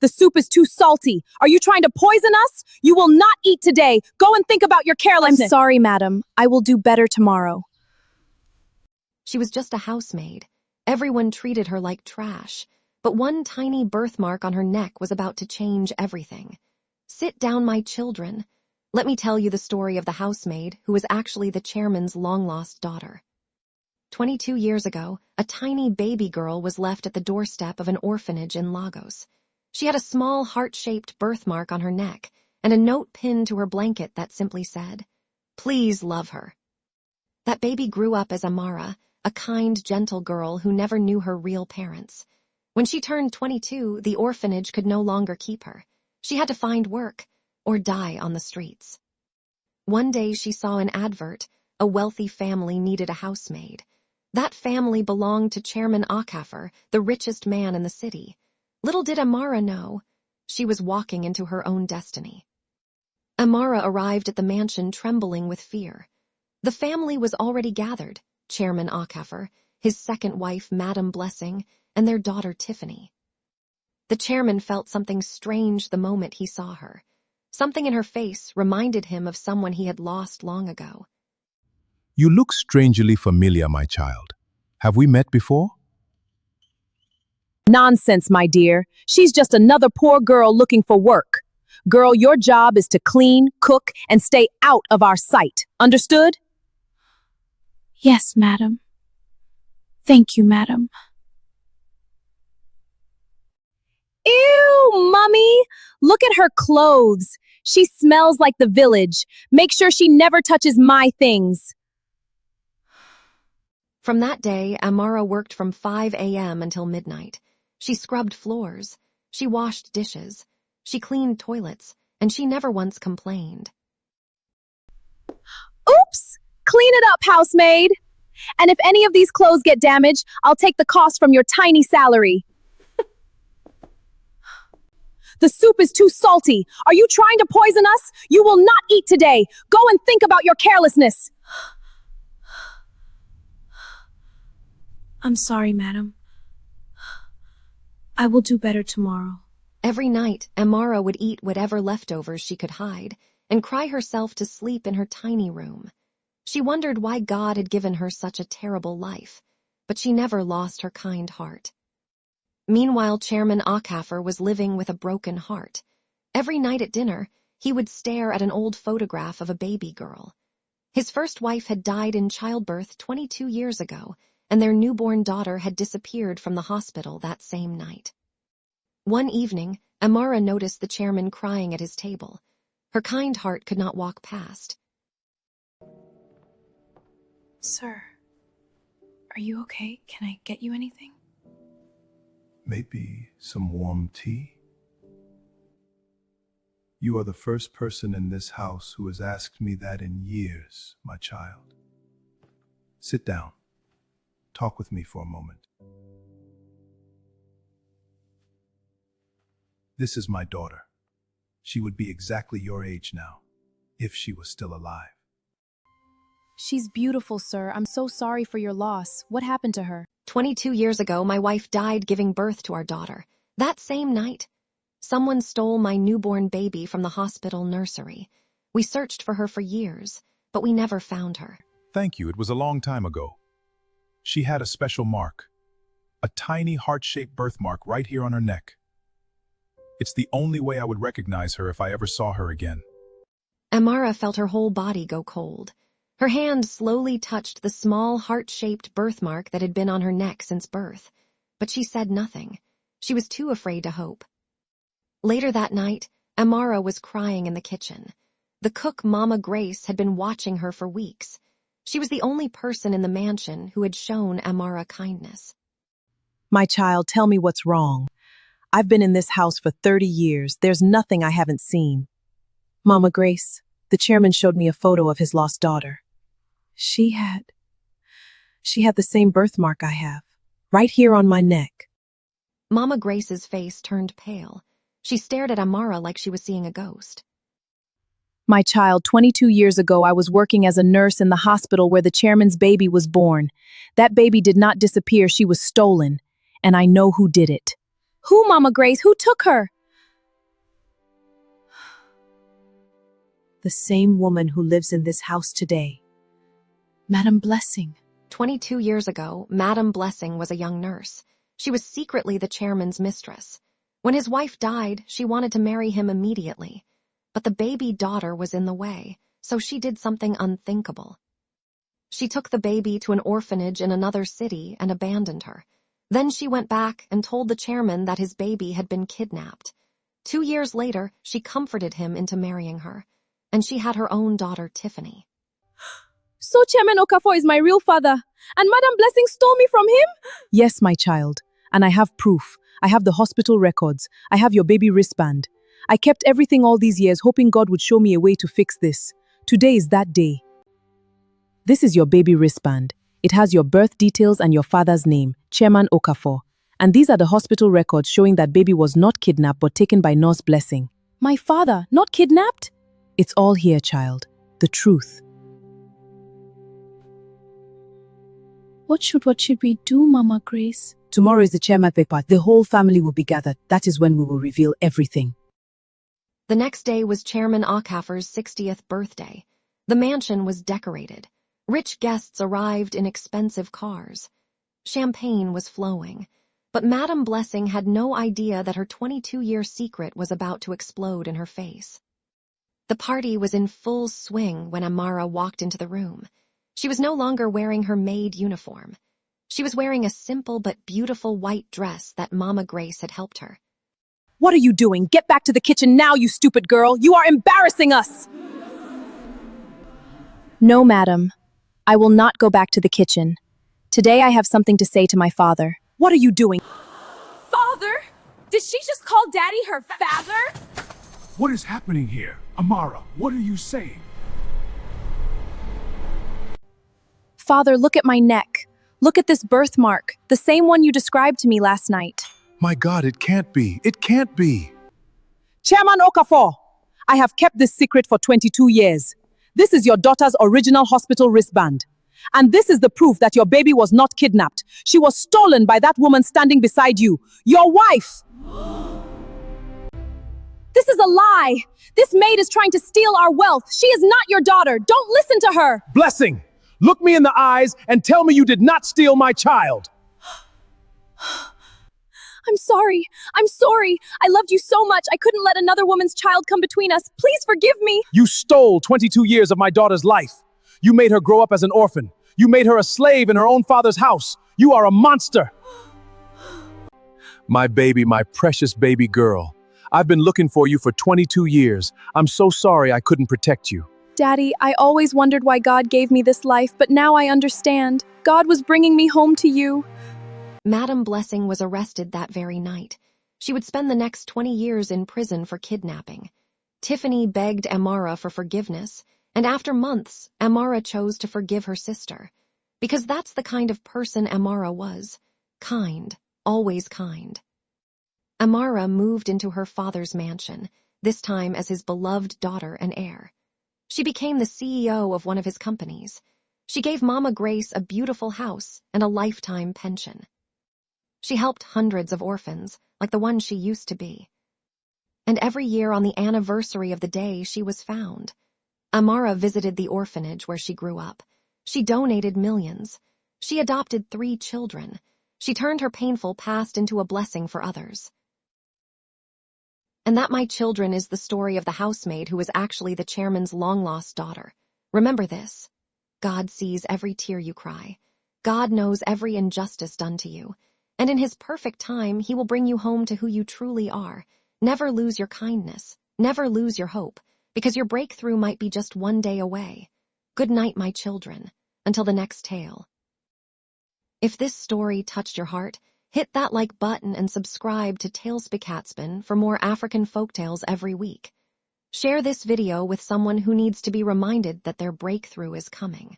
The soup is too salty. Are you trying to poison us? You will not eat today. Go and think about your carelessness. I'm sorry, madam. I will do better tomorrow. She was just a housemaid. Everyone treated her like trash. But one tiny birthmark on her neck was about to change everything. Sit down, my children. Let me tell you the story of the housemaid who was actually the chairman's long-lost daughter. 22 years ago, a tiny baby girl was left at the doorstep of an orphanage in Lagos. She had a small heart-shaped birthmark on her neck and a note pinned to her blanket that simply said, "Please love her." That baby grew up as Amara, a kind, gentle girl who never knew her real parents. When she turned 22, the orphanage could no longer keep her. She had to find work or die on the streets. One day she saw an advert. A wealthy family needed a housemaid. That family belonged to Chairman Okafor, the richest man in the city. Little did Amara know, she was walking into her own destiny. Amara arrived at the mansion trembling with fear. The family was already gathered, Chairman Okafor, his second wife, Madam Blessing, and their daughter, Tiffany. The chairman felt something strange the moment he saw her. Something in her face reminded him of someone he had lost long ago. You look strangely familiar, my child. Have we met before? Nonsense, my dear. She's just another poor girl looking for work. Girl, your job is to clean, cook, and stay out of our sight. Understood? Yes, madam. Thank you, madam. Ew, Mummy! Look at her clothes. She smells like the village. Make sure she never touches my things. From that day, Amara worked from 5 a.m. until midnight. She scrubbed floors. She washed dishes. She cleaned toilets, and she never once complained. Oops! Clean it up, housemaid. And if any of these clothes get damaged, I'll take the cost from your tiny salary. The soup is too salty. Are you trying to poison us? You will not eat today. Go and think about your carelessness. I'm sorry, madam. I will do better tomorrow. Every night, Amara would eat whatever leftovers she could hide and cry herself to sleep in her tiny room. She wondered why God had given her such a terrible life, but she never lost her kind heart. Meanwhile, Chairman Okafor was living with a broken heart. Every night at dinner, he would stare at an old photograph of a baby girl. His first wife had died in childbirth 22 years ago, and their newborn daughter had disappeared from the hospital that same night. One evening, Amara noticed the chairman crying at his table. Her kind heart could not walk past. Sir, are you okay? Can I get you anything? Maybe some warm tea? You are the first person in this house who has asked me that in years, my child. Sit down. Talk with me for a moment. This is my daughter. She would be exactly your age now, if she was still alive. She's beautiful, sir. I'm so sorry for your loss. What happened to her? 22 years ago, my wife died giving birth to our daughter. That same night, someone stole my newborn baby from the hospital nursery. We searched for her for years, but we never found her. Thank you. It was a long time ago. She had a special mark, a tiny heart-shaped birthmark right here on her neck. It's the only way I would recognize her if I ever saw her again. Amara felt her whole body go cold. Her hand slowly touched the small heart-shaped birthmark that had been on her neck since birth, but she said nothing. She was too afraid to hope. Later that night, Amara was crying in the kitchen. The cook, Mama Grace, had been watching her for weeks. She was the only person in the mansion who had shown Amara kindness. My child, tell me what's wrong. I've been in this house for 30 years. There's nothing I haven't seen. Mama Grace, the chairman showed me a photo of his lost daughter. She had the same birthmark I have, right here on my neck. Mama Grace's face turned pale. She stared at Amara like she was seeing a ghost. My child, 22 years ago, I was working as a nurse in the hospital where the chairman's baby was born. That baby did not disappear, she was stolen. And I know who did it. Who, Mama Grace? Who took her? The same woman who lives in this house today. Madam Blessing. 22 years ago, Madam Blessing was a young nurse. She was secretly the chairman's mistress. When his wife died, she wanted to marry him immediately. But the baby daughter was in the way, so she did something unthinkable. She took the baby to an orphanage in another city and abandoned her. Then she went back and told the chairman that his baby had been kidnapped. 2 years later, she comforted him into marrying her, and she had her own daughter, Tiffany. So Chairman Okafor is my real father, and Madam Blessing stole me from him? Yes, my child. And I have proof. I have the hospital records. I have your baby wristband. I kept everything all these years, hoping God would show me a way to fix this. Today is that day. This is your baby wristband. It has your birth details and your father's name, Chairman Okafor. And these are the hospital records showing that baby was not kidnapped but taken by Nurse Blessing. My father, not kidnapped? It's all here, child. The truth. What should we do, Mama Grace? Tomorrow is the chairman paper. The whole family will be gathered. That is when we will reveal everything. The next day was Chairman Okafor's 60th birthday. The mansion was decorated. Rich guests arrived in expensive cars. Champagne was flowing. But Madam Blessing had no idea that her 22-year secret was about to explode in her face. The party was in full swing when Amara walked into the room. She was no longer wearing her maid uniform. She was wearing a simple but beautiful white dress that Mama Grace had helped her. What are you doing? Get back to the kitchen now, you stupid girl! You are embarrassing us! No, madam. I will not go back to the kitchen. Today I have something to say to my father. What are you doing? Father? Did she just call Daddy her father? What is happening here? Amara, what are you saying? Father, look at my neck. Look at this birthmark, the same one you described to me last night. My God, it can't be. It can't be. Chairman Okafor, I have kept this secret for 22 years. This is your daughter's original hospital wristband. And this is the proof that your baby was not kidnapped. She was stolen by that woman standing beside you, your wife. This is a lie. This maid is trying to steal our wealth. She is not your daughter. Don't listen to her. Blessing, look me in the eyes and tell me you did not steal my child. I'm sorry. I'm sorry. I loved you so much. I couldn't let another woman's child come between us. Please forgive me. You stole 22 years of my daughter's life. You made her grow up as an orphan. You made her a slave in her own father's house. You are a monster. My baby, my precious baby girl. I've been looking for you for 22 years. I'm so sorry I couldn't protect you. Daddy, I always wondered why God gave me this life, but now I understand. God was bringing me home to you. Madam Blessing was arrested that very night. She would spend the next 20 years in prison for kidnapping. Tiffany begged Amara for forgiveness, and after months, Amara chose to forgive her sister. Because that's the kind of person Amara was. Kind, always kind. Amara moved into her father's mansion, this time as his beloved daughter and heir. She became the CEO of one of his companies. She gave Mama Grace a beautiful house and a lifetime pension. She helped hundreds of orphans, like the one she used to be. And every year on the anniversary of the day she was found, Amara visited the orphanage where she grew up. She donated millions. She adopted 3 children. She turned her painful past into a blessing for others. And that, my children, is the story of the housemaid who was actually the chairman's long-lost daughter. Remember this. God sees every tear you cry. God knows every injustice done to you. And in his perfect time, he will bring you home to who you truly are. Never lose your kindness. Never lose your hope, because your breakthrough might be just one day away. Good night, my children. Until the next tale. If this story touched your heart, hit that like button and subscribe to Tales by Katsben for more African folktales every week. Share this video with someone who needs to be reminded that their breakthrough is coming.